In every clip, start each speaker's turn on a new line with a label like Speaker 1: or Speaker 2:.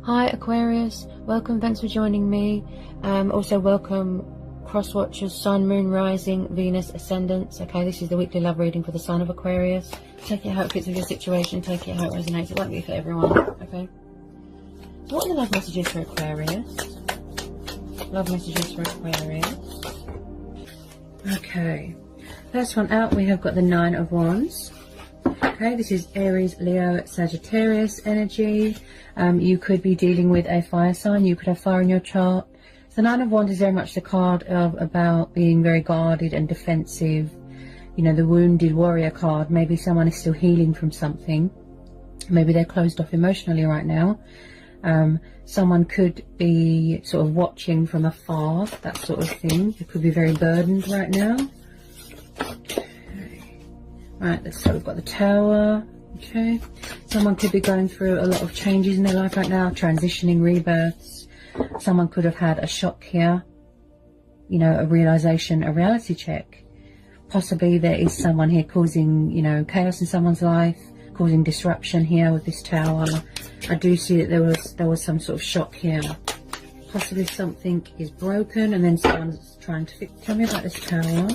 Speaker 1: Hi Aquarius, welcome, thanks for joining me. Also welcome cross watchers, Sun, Moon, Rising, Venus, Ascendants. Okay, this is the weekly love reading for the sign of Aquarius. Take it how it fits with your situation, take it how it resonates. It won't be for everyone, okay? So what are the love messages for Aquarius? Love messages for Aquarius. Okay, first one out, we have got the Nine of Wands. Okay, this is Aries, Leo, Sagittarius energy. You could be dealing with a fire sign. You could have fire in your chart. So the Nine of Wands is very much the card of about being very guarded and defensive. You know, the wounded warrior card. Maybe someone is still healing from something. Maybe they're closed off emotionally right now. Someone could be sort of watching from afar, that sort of thing. They could be very burdened right now. Right, so we've got the Tower. Okay, someone could be going through a lot of changes in their life right now, transitioning, rebirths. Someone could have had a shock here, you know, a realization, a reality check. Possibly there is someone here causing, you know, chaos in someone's life, causing disruption here with this Tower. I do see that there was some sort of shock here. Possibly something is broken and then someone's trying to fix. Tell me about this Tower.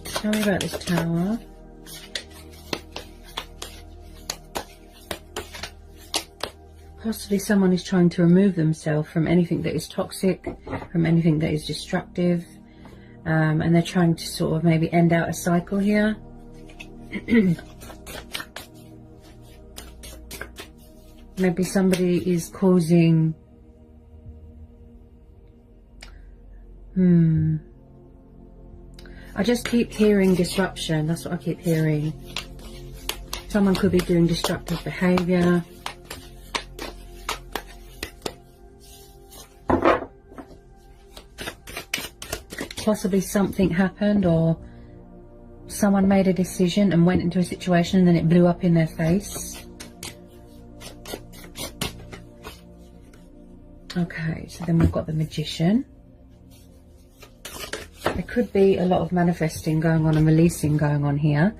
Speaker 1: Tell me about this Tower. Possibly someone is trying to remove themselves from anything that is toxic, from anything that is destructive, and they're trying to sort of maybe end out a cycle here. Maybe somebody is causing I just keep hearing disruption. That's what I keep hearing. Someone could be doing destructive behavior. Possibly something happened or someone made a decision and went into a situation and then it blew up in their face. Okay, so then we've got the Magician. There could be a lot of manifesting going on and releasing going on here.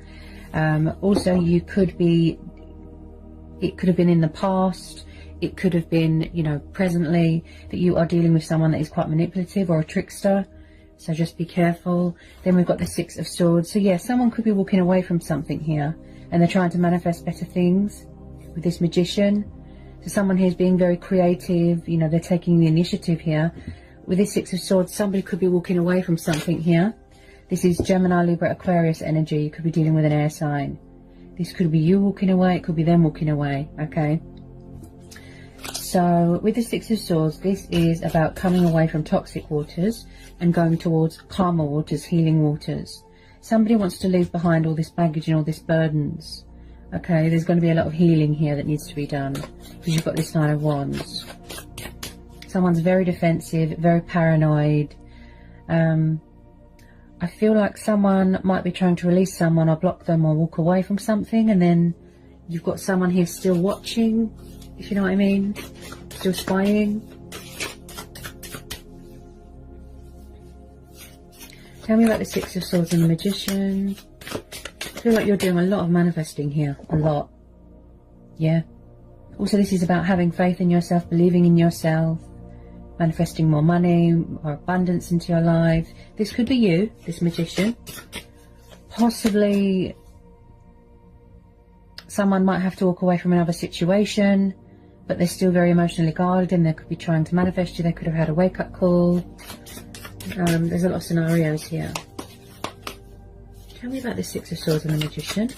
Speaker 1: Also, it could have been in the past. It could have been, you know, presently, that you are dealing with someone that is quite manipulative or a trickster. So just be careful. Then we've got the Six of Swords. So yeah, someone could be walking away from something here and they're trying to manifest better things with this Magician. So someone here is being very creative. You know, they're taking the initiative here. With this Six of Swords, somebody could be walking away from something here. This is Gemini, Libra, Aquarius energy. You could be dealing with an air sign. This could be you walking away. It could be them walking away. Okay. So with the Six of Swords, this is about coming away from toxic waters and going towards calmer waters, healing waters. Somebody wants to leave behind all this baggage and all this burdens. Okay, there's going to be a lot of healing here that needs to be done because you've got this Nine of Wands. Someone's very defensive, very paranoid. I feel like someone might be trying to release someone or block them or walk away from something, and then you've got someone here still watching, if you know what I mean, still spying. Tell me about the Six of Swords and the Magician. I feel like you're doing a lot of manifesting here, a lot. Yeah. Also, this is about having faith in yourself, believing in yourself, manifesting more money or abundance into your life. This could be you, this Magician. Possibly someone might have to walk away from another situation, but they're still very emotionally guarded and they could be trying to manifest you. They could have had a wake-up call. There's a lot of scenarios here. Tell me about the Six of Swords and the Magician.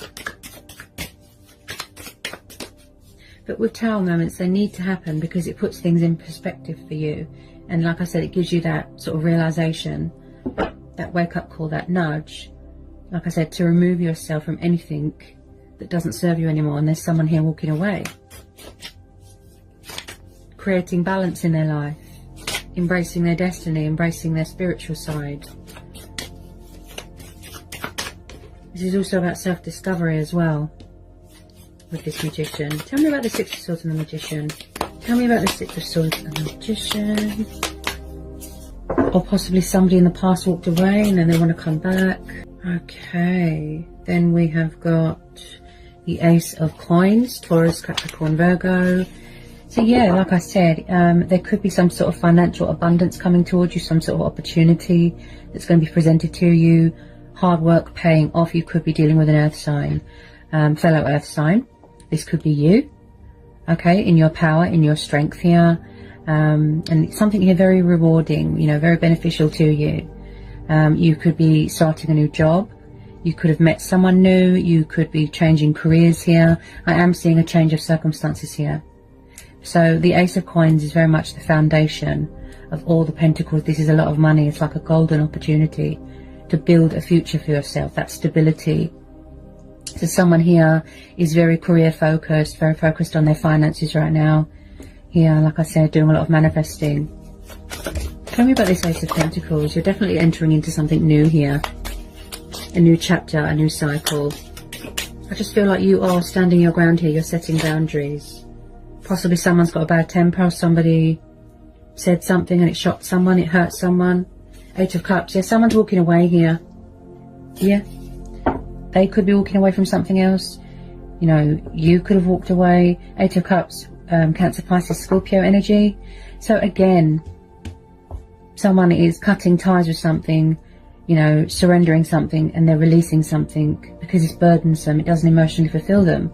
Speaker 1: But with Tower moments, they need to happen because it puts things in perspective for you. And like I said, it gives you that sort of realization, that wake-up call, that nudge. Like I said, to remove yourself from anything that doesn't serve you anymore. And there's someone here walking away. Creating balance in their life. Embracing their destiny, embracing their spiritual side. This is also about self-discovery as well. With this Magician. Tell me about the Six of Swords and the Magician. Tell me about the Six of Swords and the Magician. Or possibly somebody in the past walked away and then they want to come back. Okay. Then we have got the Ace of Coins. Taurus, Capricorn, Virgo. So yeah, like I said, there could be some sort of financial abundance coming towards you, some sort of opportunity that's going to be presented to you, hard work paying off. You could be dealing with an earth sign, fellow earth sign. This could be you, okay, in your power, in your strength here, and something here very rewarding, you know, very beneficial to you. You could be starting a new job. You could have met someone new. You could be changing careers here. I am seeing a change of circumstances here. So the Ace of Coins is very much the foundation of all the Pentacles. This is a lot of money. It's like a golden opportunity to build a future for yourself, that stability. So someone here is very career focused, very focused on their finances right now. Here, like I said, doing a lot of manifesting. Tell me about this Ace of Pentacles. You're definitely entering into something new here. A new chapter, a new cycle. I just feel like you are standing your ground here. You're setting boundaries. Possibly someone's got a bad temper, or somebody said something and it shocked someone, it hurt someone. Eight of Cups. Yeah, someone's walking away here. Yeah. They could be walking away from something else. You know, you could have walked away. Eight of Cups, Cancer, Pisces, Scorpio energy. So again, someone is cutting ties with something, you know, surrendering something, and they're releasing something because it's burdensome. It doesn't emotionally fulfill them.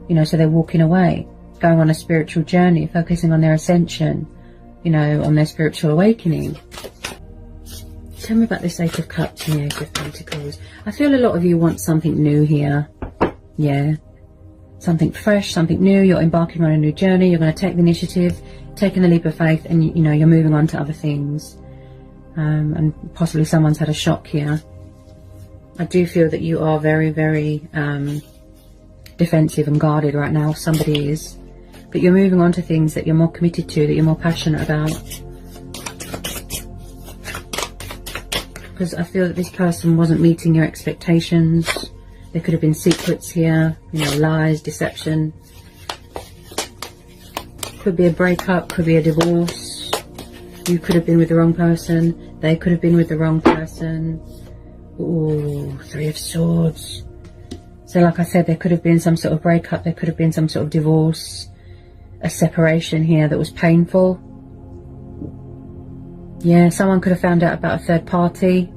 Speaker 1: You know, so they're walking away, going on a spiritual journey, focusing on their ascension, you know, on their spiritual awakening. Tell me about this Eight of Cups and the Eight of Pentacles. I feel a lot of you want something new here. Yeah. Something fresh, something new. You're embarking on a new journey. You're going to take the initiative, taking the leap of faith, and, you know, you're moving on to other things. And possibly someone's had a shock here. I do feel that you are very, very defensive and guarded right now. Somebody is. But you're moving on to things that you're more committed to, that you're more passionate about. Because I feel that this person wasn't meeting your expectations. There could have been secrets here, you know, lies, deception. Could be a breakup, could be a divorce. You could have been with the wrong person. They could have been with the wrong person. Ooh, Three of Swords. So like I said, there could have been some sort of breakup. There could have been some sort of divorce. A separation here that was painful. Yeah, someone could have found out about a third party.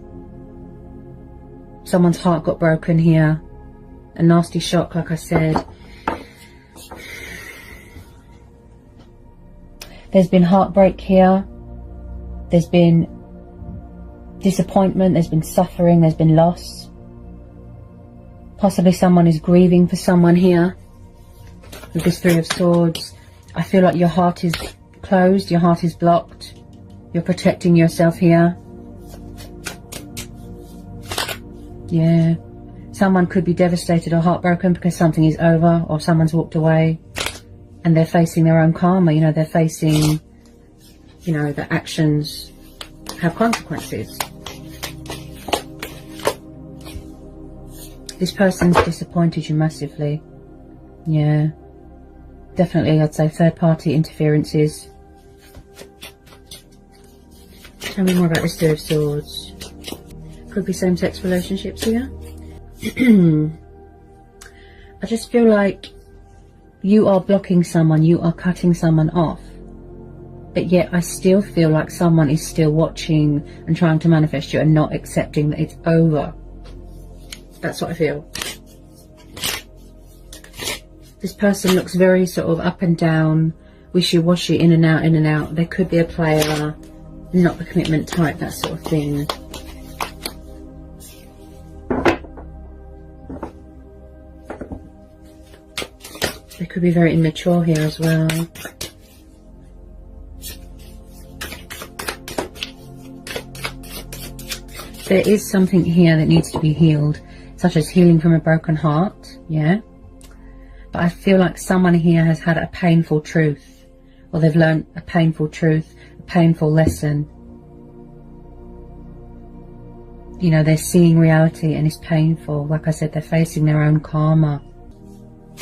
Speaker 1: Someone's heart got broken here. A nasty shock, like I said. There's been heartbreak here. There's been disappointment. There's been suffering. There's been loss. Possibly someone is grieving for someone here. With this Three of Swords. I feel like your heart is closed. Your heart is blocked. You're protecting yourself here. Yeah. Someone could be devastated or heartbroken because something is over, or someone's walked away and they're facing their own karma. You know, they're facing, you know, the actions have consequences. This person's disappointed you massively. Yeah. Definitely, I'd say third-party interferences. Tell me more about this Two of Swords. Could be same-sex relationships here. I just feel like you are blocking someone, you are cutting someone off. But yet I still feel like someone is still watching and trying to manifest you and not accepting that it's over. That's what I feel. This person looks very sort of up and down, wishy-washy, in and out, in and out. There could be a player, not the commitment type, that sort of thing. They could be very immature here as well. There is something here that needs to be healed, such as healing from a broken heart, yeah. But I feel like someone here has had a painful truth, or they've learned a painful truth, a painful lesson. You know, they're seeing reality and it's painful. Like I said, they're facing their own karma. I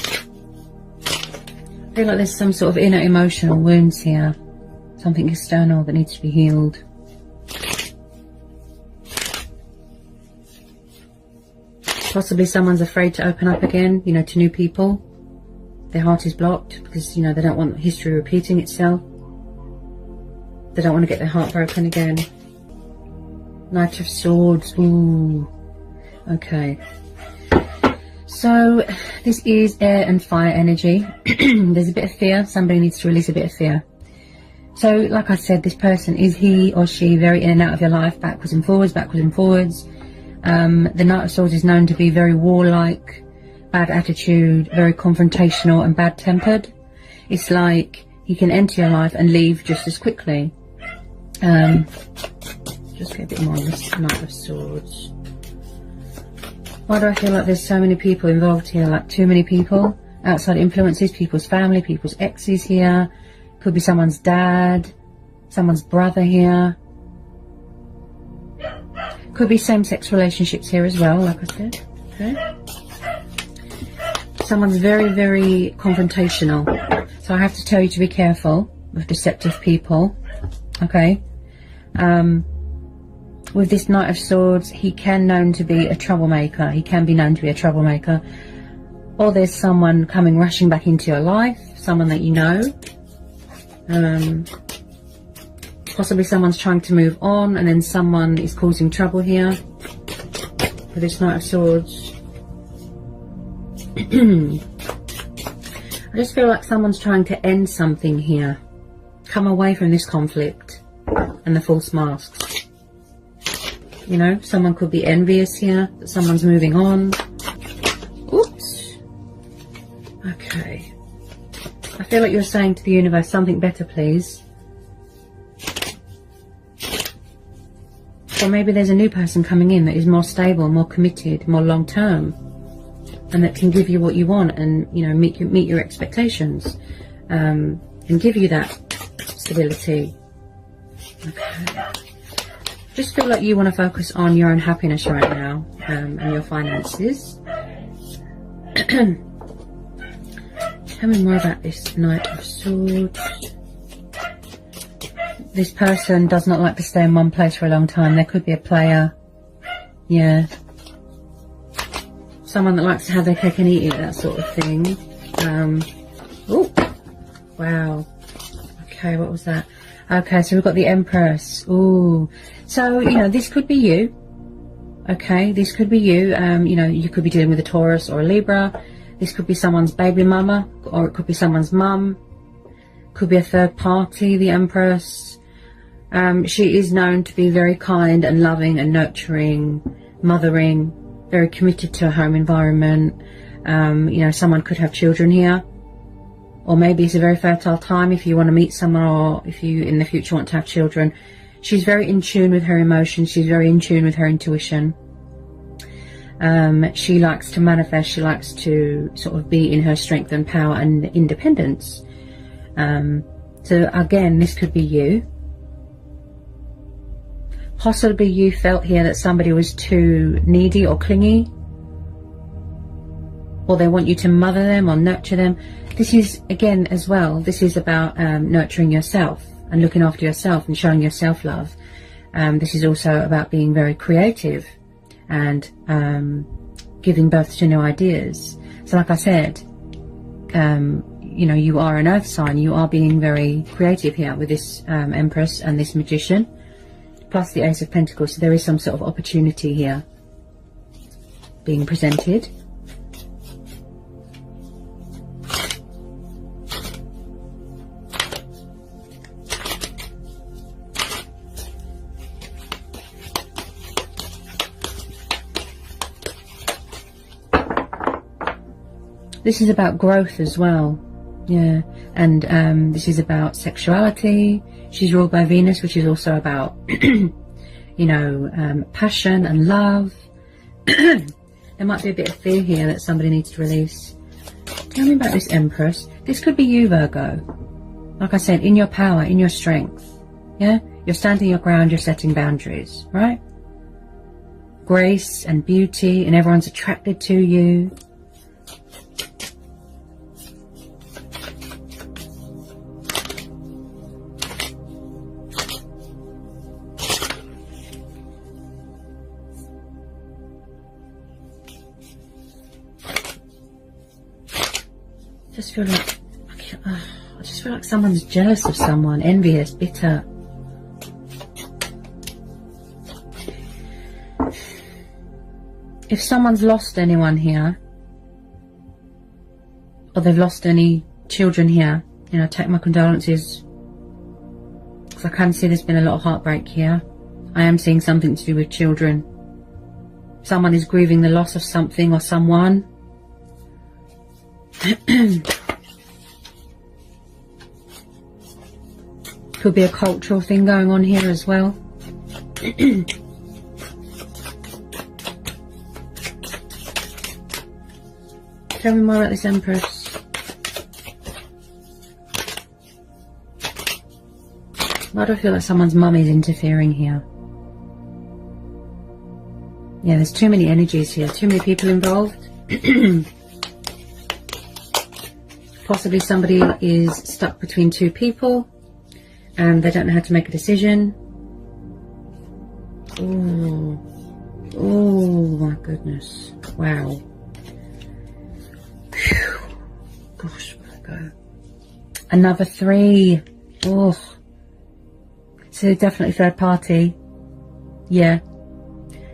Speaker 1: feel like there's some sort of inner emotional wounds here. Something external that needs to be healed. Possibly someone's afraid to open up again, you know, to new people. Their heart is blocked because, you know, they don't want history repeating itself. They don't want to get their heart broken again. Knight of Swords. Ooh. Okay. So this is air and fire energy. There's a bit of fear. Somebody needs to release a bit of fear. So like I said, this person, is he or she very in and out of your life, backwards and forwards, backwards and forwards. The Knight of Swords is known to be very warlike, bad attitude, very confrontational and bad-tempered. It's like he can enter your life and leave just as quickly. Just get a bit more on this Knight of Swords. Why do I feel like there's so many people involved here? Like too many people? Outside influences, people's family, people's exes here. Could be someone's dad, someone's brother here. Could be same-sex relationships here as well, like I said. Okay. Someone's very, very confrontational. So I have to tell you to be careful with deceptive people. Okay. With this Knight of Swords, he can known to be a troublemaker. He can be known to be a troublemaker. Or there's someone coming rushing back into your life, someone that you know. Possibly someone's trying to move on and then someone is causing trouble here. For this Knight of Swords. I just feel like someone's trying to end something here. Come away from this conflict and the false masks. You know, someone could be envious here that someone's moving on. Oops. Okay. I feel like you're saying to the universe, something better, please. Or maybe there's a new person coming in that is more stable, more committed, more long-term, and that can give you what you want and, you know, meet your expectations, and give you that stability. Okay. Just feel like you want to focus on your own happiness right now, and your finances. Tell me more about this Knight of Swords. This person does not like to stay in one place for a long time. There could be a player. Yeah. Someone that likes to have their cake and eat it, that sort of thing. Oh, wow. Okay, what was that? Okay, so we've got the Empress. Ooh. So, you know, this could be you. Okay, this could be you. You know, you could be dealing with a Taurus or a Libra. This could be someone's baby mama, or it could be someone's mum. Could be a third party, the Empress. She is known to be very kind and loving and nurturing, mothering, very committed to her home environment. You know, someone could have children here. Or maybe it's a very fertile time if you want to meet someone, or if you in the future want to have children. She's very in tune with her emotions. She's very in tune with her intuition. She likes to manifest. She likes to sort of be in her strength and power and independence. So again, this could be you. Possibly you felt here that somebody was too needy or clingy, or they want you to mother them or nurture them. This is, again, as well, this is about nurturing yourself and looking after yourself and showing yourself love. This is also about being very creative and giving birth to new ideas. So like I said, you know, you are an earth sign. You are being very creative here with this Empress and this Magician, plus the Ace of Pentacles. So there is some sort of opportunity here being presented. This is about growth as well. Yeah, and this is about sexuality. She's ruled by Venus, which is also about, you know, passion and love. There might be a bit of fear here that somebody needs to release. Tell me about this Empress. This could be you, Virgo. Like I said, in your power, in your strength. Yeah, you're standing your ground, you're setting boundaries, right? Grace and beauty, and everyone's attracted to you. just feel like, I just feel like someone's jealous of someone, envious, bitter. If someone's lost anyone here, or they've lost any children here, you know, take my condolences. Because I can see there's been a lot of heartbreak here. I am seeing something to do with children. Someone is grieving the loss of something or someone. Could be a cultural thing going on here as well. Tell me more about this Empress. Why do I feel like someone's mum is interfering here? Yeah, there's too many energies here, too many people involved. Possibly somebody is stuck between two people and they don't know how to make a decision. Oh my goodness. Wow. Whew. Gosh, Virgo. Another 3. Oh. So definitely third party. Yeah.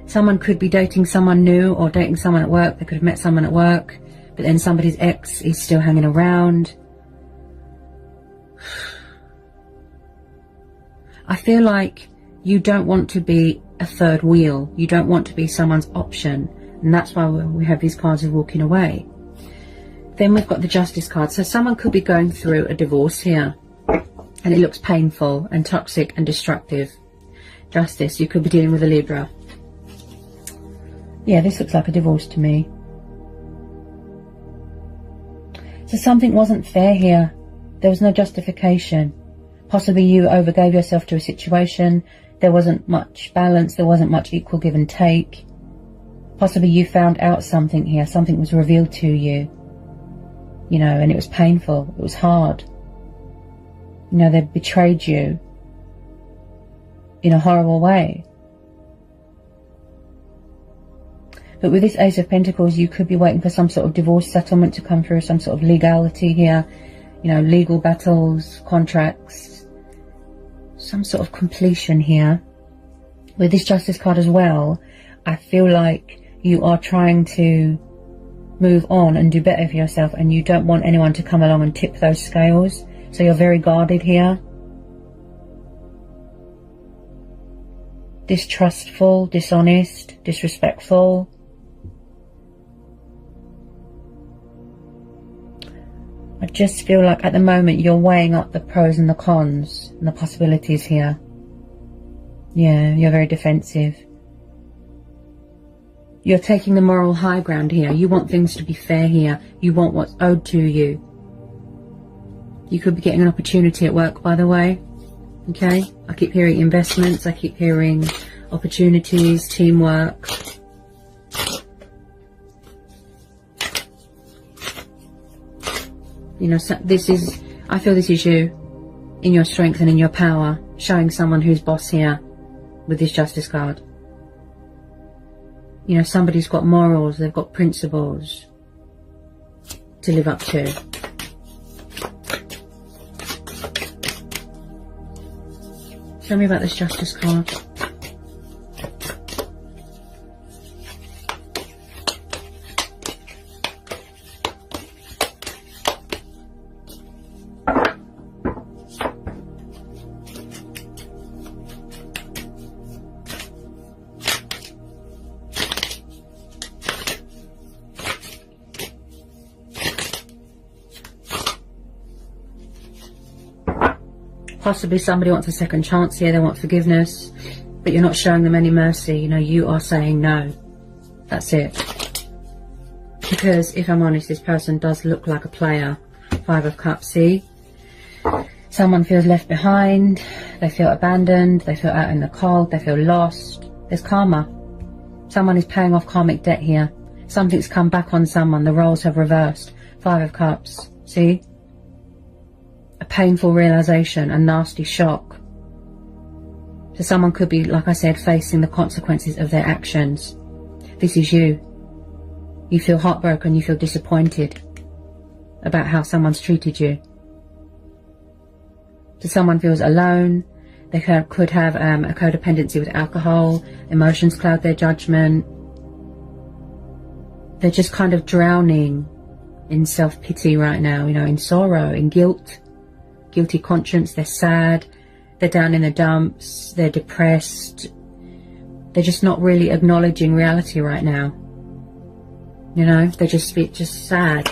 Speaker 1: Someone could be dating someone new or dating someone at work. They could have met someone at work, but then somebody's ex is still hanging around. I feel like you don't want to be a third wheel. You don't want to be someone's option. And that's why we have these cards of walking away. Then we've got the Justice card. So someone could be going through a divorce here. And it looks painful and toxic and destructive. Justice, you could be dealing with a Libra. Yeah, this looks like a divorce to me. So something wasn't fair here. There was no justification. Possibly you overgave yourself to a situation. There wasn't much balance. There wasn't much equal give and take. Possibly you found out something here. Something was revealed to you. You know, and it was painful. It was hard. You know, they betrayed you in a horrible way. But with this Ace of Pentacles, you could be waiting for some sort of divorce settlement to come through, some sort of legality here. You know, legal battles, contracts, some sort of completion here. With this Justice card as well, I feel like you are trying to move on and do better for yourself, and you don't want anyone to come along and tip those scales. So you're very guarded here. Distrustful, dishonest, disrespectful. I just feel like at the moment you're weighing up the pros and the cons and the possibilities here. Yeah, you're very defensive. You're taking the moral high ground here. You want things to be fair here. You want what's owed to you. You could be getting an opportunity at work, by the way. Okay? I keep hearing investments. I keep hearing opportunities, teamwork. You know, so this is, I feel this is you in your strength and in your power, showing someone who's boss here with this Justice card. You know, somebody's got morals, they've got principles to live up to. Tell me about this Justice card. Possibly somebody wants a second chance here, they want forgiveness, but you're not showing them any mercy. You know, you are saying no. That's it. Because if I'm honest, this person does look like a player. 5 of Cups, see? Someone feels left behind, they feel abandoned, they feel out in the cold, they feel lost. There's karma. Someone is paying off karmic debt here. Something's come back on someone, the roles have reversed. 5 of Cups, see? A painful realization, a nasty shock. So someone could be, like I said, facing the consequences of their actions. This is you. You feel heartbroken, you feel disappointed. about how someone's treated you. So someone feels alone. They could have a codependency with alcohol. Emotions cloud their judgment. They're just kind of drowning in self-pity right now, you know, in sorrow, in guilt, guilty conscience. They're sad. They're down in the dumps. They're depressed. They're just not really acknowledging reality right now. You know, they're just sad.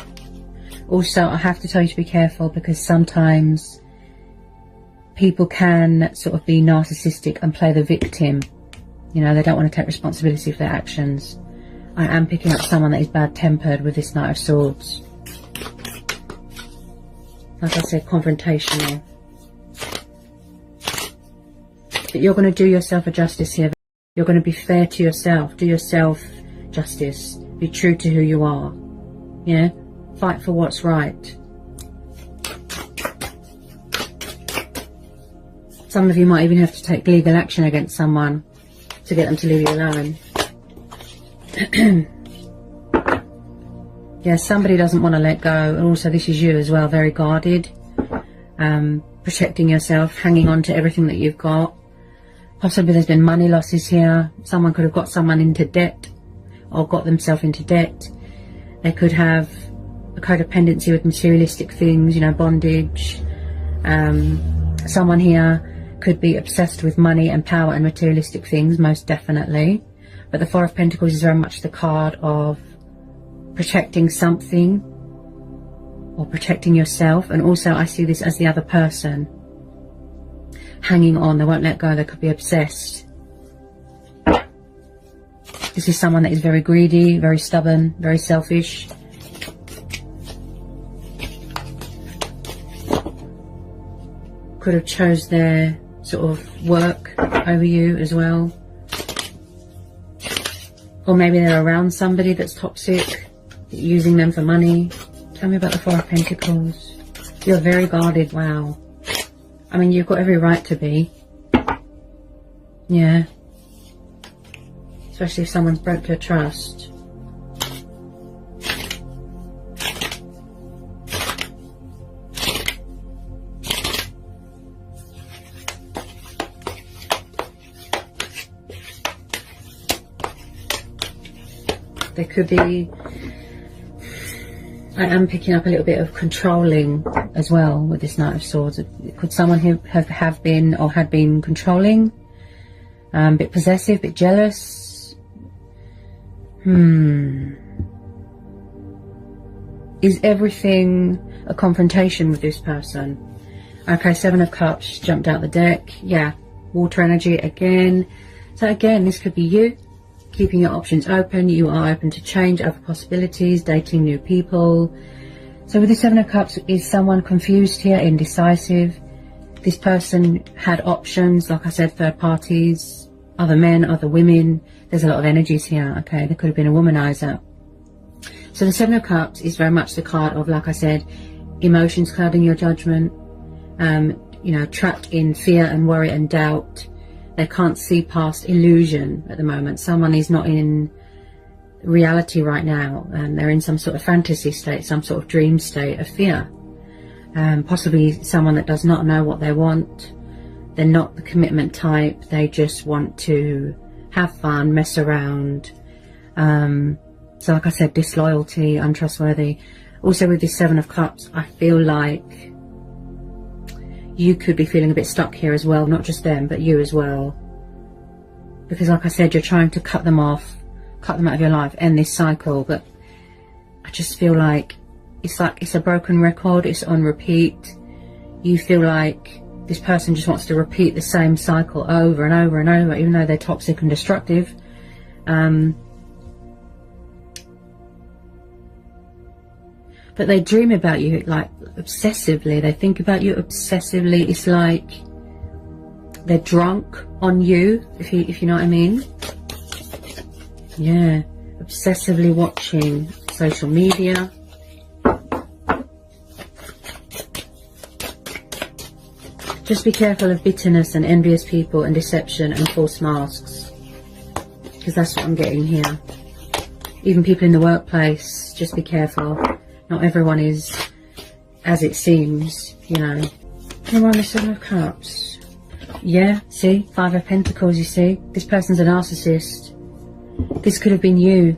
Speaker 1: Also, I have to tell you to be careful, because sometimes people can sort of be narcissistic and play the victim. You know, they don't want to take responsibility for their actions. I am picking up someone that is bad-tempered with this Knight of Swords. Like I said, confrontational. But you're going to do yourself a justice here. You're going to be fair to yourself. Do yourself justice. Be true to who you are. Yeah? Fight for what's right. Some of you might even have to take legal action against someone to get them to leave you alone. Yeah, somebody doesn't want to let go. And also this is you as well, very guarded. Protecting yourself, hanging on to everything that you've got. Possibly there's been money losses here. Someone could have got someone into debt or got themselves into debt. They could have a codependency with materialistic things, you know, bondage. Someone here could be obsessed with money and power and materialistic things, most definitely. But the Four of Pentacles is very much the card of protecting something or protecting yourself. And also I see this as the other person hanging on. They won't let go. They could be obsessed. This is someone that is very greedy, very stubborn, very selfish. Could have chose their sort of work over you as well. Or maybe they're around somebody that's toxic, using them for money. Tell me about the Four of Pentacles. You're very guarded, wow. I mean, you've got every right to be. Yeah. Especially if someone's broke your trust. There could be, I am picking up a little bit of controlling as well with this Knight of Swords. Could someone have been or had been controlling, a bit possessive, a bit jealous? Is everything a confrontation with this person? Okay, Seven of Cups jumped out the deck. Yeah, water energy again. So again, this could be you. Keeping your options open. You are open to change, other possibilities, dating new people. So with the Seven of Cups, is someone confused here, indecisive? This person had options, like I said, third parties, other men, other women. There's a lot of energies here, okay? There could have been a womanizer. So the Seven of Cups is very much the card of, like I said, emotions clouding your judgment, you know, trapped in fear and worry and doubt. They can't see past illusion at the moment. Someone is not in reality right now, and they're in some sort of fantasy state, some sort of dream state of fear. Possibly someone that does not know what they want. They're not the commitment type. They just want to have fun, mess around. So like I said, disloyalty, untrustworthy. Also with this Seven of Cups, I feel like you could be feeling a bit stuck here as well. Not just them, but you as well. Because like I said, you're trying to cut them off, cut them out of your life, end this cycle. But I just feel like it's a broken record. It's on repeat. You feel like this person just wants to repeat the same cycle over and over and over, even though they're toxic and destructive. But they dream about you, like, obsessively. They think about you obsessively. It's like they're drunk on you, if you know what I mean. Yeah, obsessively watching social media. Just be careful of bitterness and envious people and deception and false masks, because that's what I'm getting here. Even people in the workplace, just be careful. Not everyone is as it seems, you know. Come on, the Seven of Cups. Yeah, see? Five of Pentacles, you see? This person's a narcissist. This could have been you.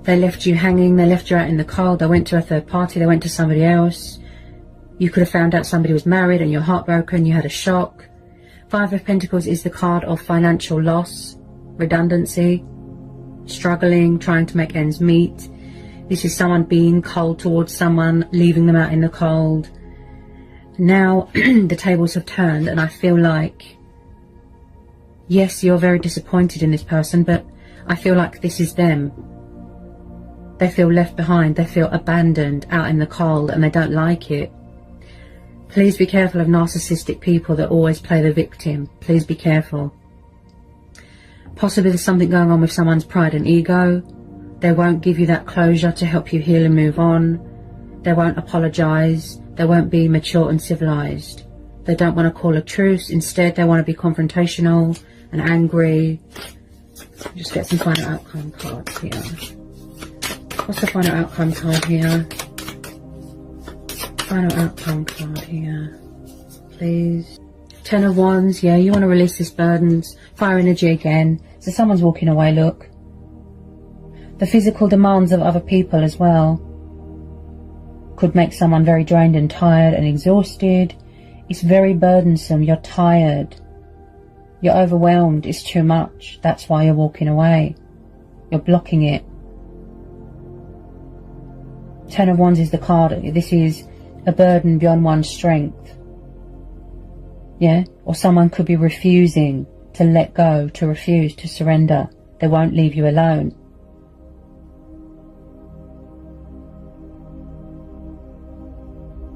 Speaker 1: They left you hanging, they left you out in the cold, they went to a third party, they went to somebody else. You could have found out somebody was married and you're heartbroken, you had a shock. Five of Pentacles is the card of financial loss, redundancy, struggling, trying to make ends meet. This is someone being cold towards someone, leaving them out in the cold. Now the tables have turned, and I feel like, yes, you're very disappointed in this person, but I feel like this is them. They feel left behind, they feel abandoned, out in the cold, and they don't like it. Please be careful of narcissistic people that always play the victim. Please be careful. Possibly there's something going on with someone's pride and ego. They won't give you that closure to help you heal and move on. They won't apologise. They won't be mature and civilised. They don't want to call a truce. Instead, they want to be confrontational and angry. Just get some final outcome cards here. What's the final outcome card here? Final outcome card here, please. Ten of Wands. Yeah, you want to release these burdens. Fire energy again. So someone's walking away, look. The physical demands of other people as well could make someone very drained and tired and exhausted. It's very burdensome. You're tired. You're overwhelmed. It's too much. That's why you're walking away. You're blocking it. Ten of Wands is the card. This is a burden beyond one's strength. Yeah? Or someone could be refusing to let go, to refuse, to surrender. They won't leave you alone.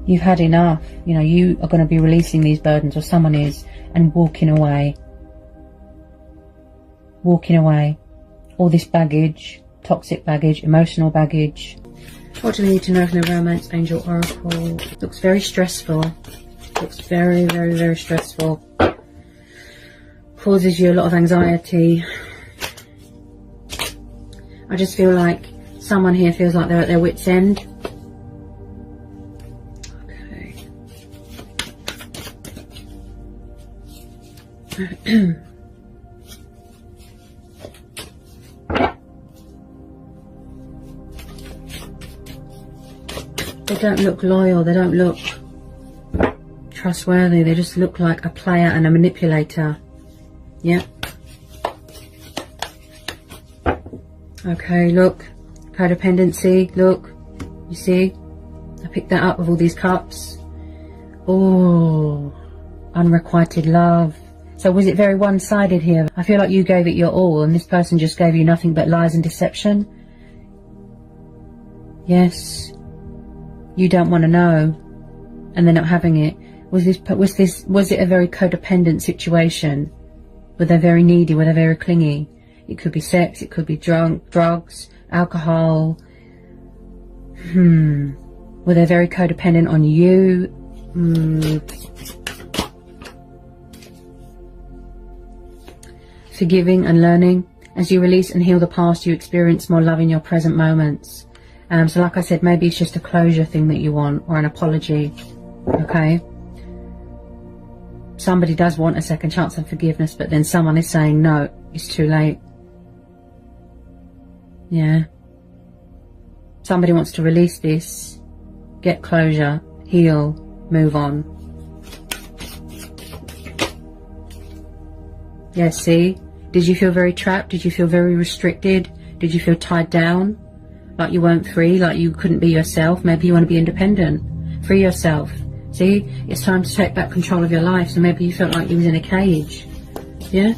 Speaker 1: You've had enough. You know, you are going to be releasing these burdens, or someone is, and walking away. Walking away. All this baggage, toxic baggage, emotional baggage. What do we need to know from the Romance Angel Oracle? Looks very stressful. Looks very, very, very stressful. Causes you a lot of anxiety. I just feel like someone here feels like they're at their wit's end. Okay. They don't look loyal, they don't look trustworthy, they just look like a player and a manipulator. Yeah. Okay, look. Codependency, look. You see? I picked that up with all these cups. Oh, unrequited love. So was it very one-sided here? I feel like you gave it your all and this person just gave you nothing but lies and deception. Yes. You don't want to know, and they're not having it. Was it a very codependent situation? Were they very needy? Were they very clingy? It could be sex, it could be drugs, alcohol. Were they very codependent on you? Forgiving and learning. As you release and heal the past, you experience more love in your present moments. So like I said, maybe it's just a closure thing that you want, or an apology, okay? Somebody does want a second chance and forgiveness, but then someone is saying, no, it's too late. Yeah. Somebody wants to release this, get closure, heal, move on. Yeah, see? Did you feel very trapped? Did you feel very restricted? Did you feel tied down? Like you weren't free, like you couldn't be yourself. Maybe you want to be independent. Free yourself. See, it's time to take back control of your life. So maybe you felt like you was in a cage. Yeah?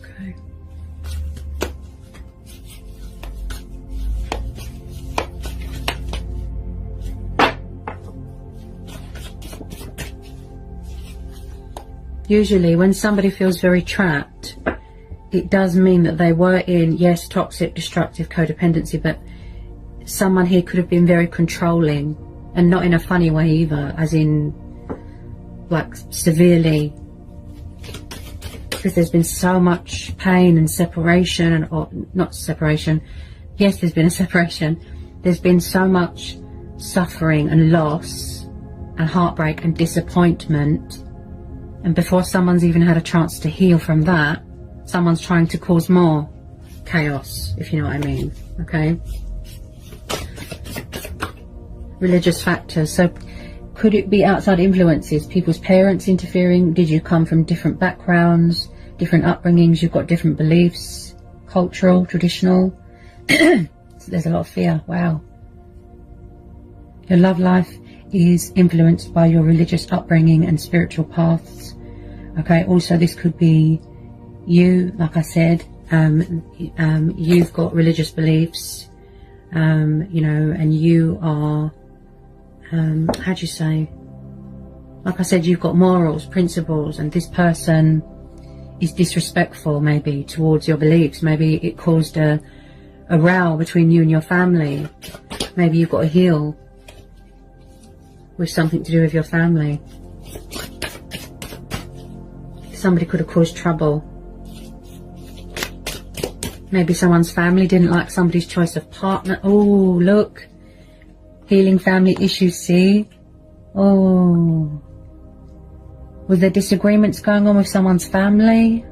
Speaker 1: Okay. Usually when somebody feels very trapped, it does mean that they were in, yes, toxic, destructive codependency, but someone here could have been very controlling, and not in a funny way either, as in like severely because there's been so much pain and separation, or not separation, yes, there's been a separation. There's been so much suffering and loss and heartbreak and disappointment, and before someone's even had a chance to heal from that, someone's trying to cause more chaos, if you know what I mean. Okay, religious factors. So could it be outside influences, people's parents interfering? Did you come from different backgrounds, different upbringings? You've got different beliefs, cultural, traditional. So there's a lot of fear. Wow. Your love life is influenced by your religious upbringing and spiritual paths. Okay, also this could be you, like I said, you've got religious beliefs, you know, and you are, how do you say, like I said, you've got morals, principles, and this person is disrespectful maybe towards your beliefs. Maybe it caused a row between you and your family. Maybe you've got to heal with something to do with your family. Somebody could have caused trouble. Maybe someone's family didn't like somebody's choice of partner. Oh, look. Healing family issues, see? Oh. Was there disagreements going on with someone's family?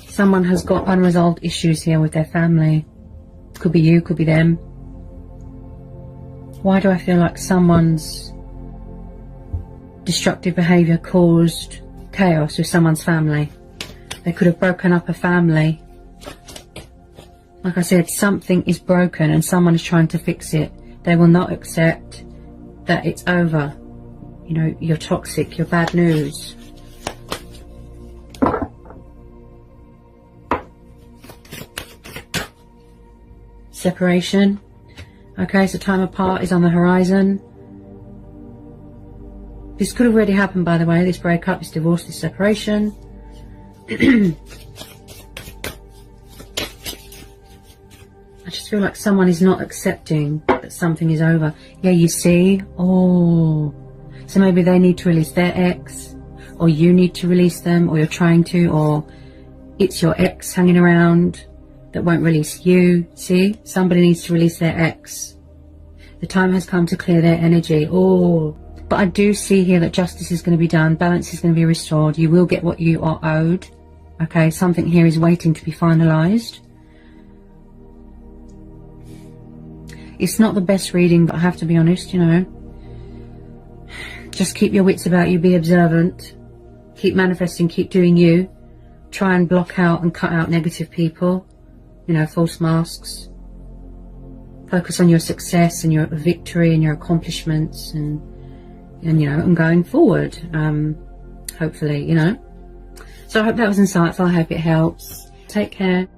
Speaker 1: Someone has got unresolved issues here with their family. Could be you, could be them. Why do I feel like someone's destructive behaviour caused chaos with someone's family? They could have broken up a family. Like I said, something is broken and someone is trying to fix it. They will not accept that it's over. You know, you're toxic, you're bad news. Separation. Okay, so time apart is on the horizon. This could have already happened, by the way, this breakup, this divorce, this separation. I just feel like someone is not accepting that something is over. Yeah, you see? Oh. So maybe they need to release their ex, or you need to release them, or you're trying to, or it's your ex hanging around that won't release you. See? Somebody needs to release their ex. The time has come to clear their energy. Oh. But I do see here that justice is going to be done. Balance is going to be restored. You will get what you are owed. Okay, something here is waiting to be finalised. It's not the best reading, but I have to be honest, you know. Just keep your wits about you. Be observant. Keep manifesting. Keep doing you. Try and block out and cut out negative people. You know, false masks. Focus on your success and your victory and your accomplishments and you know, and going forward, hopefully, you know. So I hope that was insightful. I hope it helps. Take care.